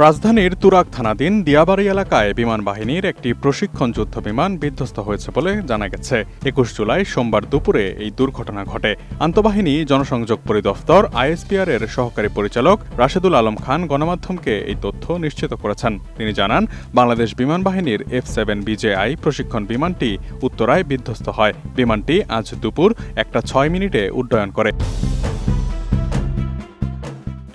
রাজধানীর তুরাগ থানাধীন দিয়াবাড়ি এলাকায় বিমান বাহিনীর একটি প্রশিক্ষণ যুদ্ধ বিমান বিধ্বস্ত হয়েছে বলে জানা গেছে। ২১ জুলাই সোমবার দুপুরে এই দুর্ঘটনা ঘটে। আন্তঃবাহিনী জনসংযোগ পরিদপ্তর আইএসপিআর এর সহকারী পরিচালক রাশেদুল আলম খান গণমাধ্যমকে এই তথ্য নিশ্চিত করেছেন। তিনি জানান, বাংলাদেশ বিমান বাহিনীর F-7 BJI প্রশিক্ষণ বিমানটি উত্তরায় বিধ্বস্ত হয়। বিমানটি আজ দুপুর 1:06 উড্ডয়ন করে।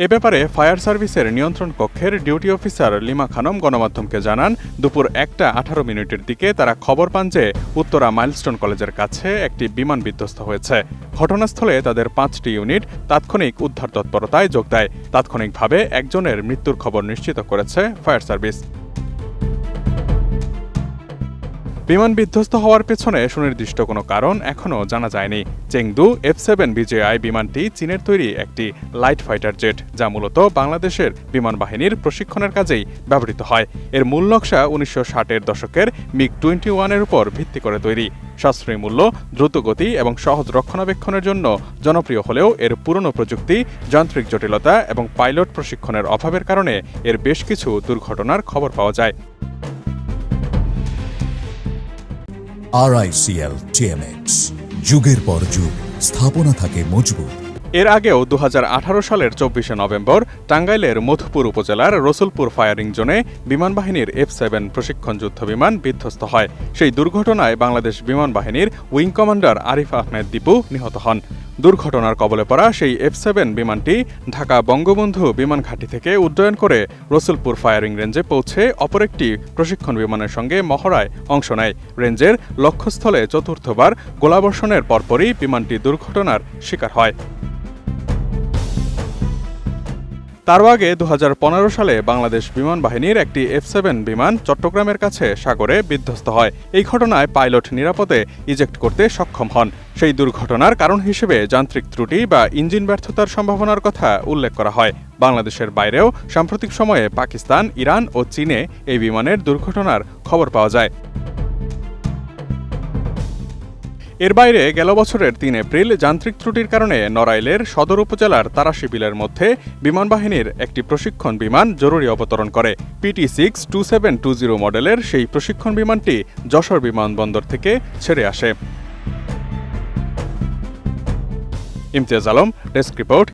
এ ব্যাপারে ফায়ার সার্ভিসের নিয়ন্ত্রণ কক্ষের ডিউটি অফিসার লিমা খানম গণমাধ্যমকে জানান, দুপুর 1:18 দিকে তারা খবর পান যে উত্তরা মাইলস্টোন কলেজের কাছে একটি বিমান বিধ্বস্ত হয়েছে। ঘটনাস্থলে তাদের 5টি ইউনিট তাৎক্ষণিক উদ্ধার তৎপরতায় যোগ দেয়। তাৎক্ষণিকভাবে একজনের মৃত্যুর খবর নিশ্চিত করেছে ফায়ার সার্ভিস। বিমান বিধ্বস্ত হওয়ার পেছনে সুনির্দিষ্ট কোনো কারণ এখনও জানা যায়নি। চেংদু F-7 BJI বিমানটি চীনের তৈরি একটি লাইট ফাইটার জেট, যা মূলত বাংলাদেশের বিমান বাহিনীর প্রশিক্ষণের কাজেই ব্যবহৃত হয়। এর মূল নকশা 1960-এর দশকের MiG-21-এর উপর ভিত্তি করে তৈরি। সাশ্রয়ী মূল্য, দ্রুত গতি এবং সহজ রক্ষণাবেক্ষণের জন্য জনপ্রিয় হলেও এর পুরনো প্রযুক্তি, যান্ত্রিক জটিলতা এবং পাইলট প্রশিক্ষণের অভাবের কারণে এর বেশ কিছু দুর্ঘটনার খবর পাওয়া যায়। RICL TMX, যুগের পর যুগ স্থাপনা থাকে মজবুত। এর আগেও 2018 সালের 24শে নভেম্বর টাঙ্গাইলের মধুপুর উপজেলার রসুলপুর ফায়ারিং জোনে বিমান বাহিনীর F-7 প্রশিক্ষণ যুদ্ধ বিমান বিধ্বস্ত হয়। সেই দুর্ঘটনায় বাংলাদেশ বিমান বাহিনীর উইং কমান্ডার আরিফ আহমেদ দীপু নিহত হন। দুর্ঘটনার কবলে পড়া সেই F-7 বিমানটি ঢাকা বঙ্গবন্ধু বিমান ঘাঁটি থেকে উড্ডয়ন করে রসুলপুর ফায়ারিং রেঞ্জে পৌঁছে অপর একটি প্রশিক্ষণ বিমানের সঙ্গে মহড়ায় অংশ নেয়। রেঞ্জের লক্ষ্যস্থলে চতুর্থবার গোলাবর্ষণের পরপরই বিমানটি দুর্ঘটনার শিকার হয়। তারও আগে 2015 সালে বাংলাদেশ বিমান বাহিনীর একটি F-7 বিমান চট্টগ্রামের কাছে সাগরে বিধ্বস্ত হয়। এই ঘটনায় পাইলট নিরাপদে ইজেক্ট করতে সক্ষম হন। সেই দুর্ঘটনার কারণ হিসেবে যান্ত্রিক ত্রুটি বা ইঞ্জিন ব্যর্থতার সম্ভাবনার কথা উল্লেখ করা হয়। বাংলাদেশের বাইরেও সাম্প্রতিক সময়ে পাকিস্তান, ইরান ও চীনে এই বিমানের দুর্ঘটনার খবর পাওয়া যায়। এর বাইরে গেল বছরের 3 এপ্রিল যান্ত্রিক ত্রুটির কারণে নড়াইলের সদর উপজেলার তারাশী বিলের মধ্যে বিমান বাহিনীর একটি প্রশিক্ষণ বিমান জরুরি অবতরণ করে। PT-62720 মডেলের সেই প্রশিক্ষণ বিমানটি যশোর বিমানবন্দর থেকে ছেড়ে আসে। Imtiaz Alam, desk report.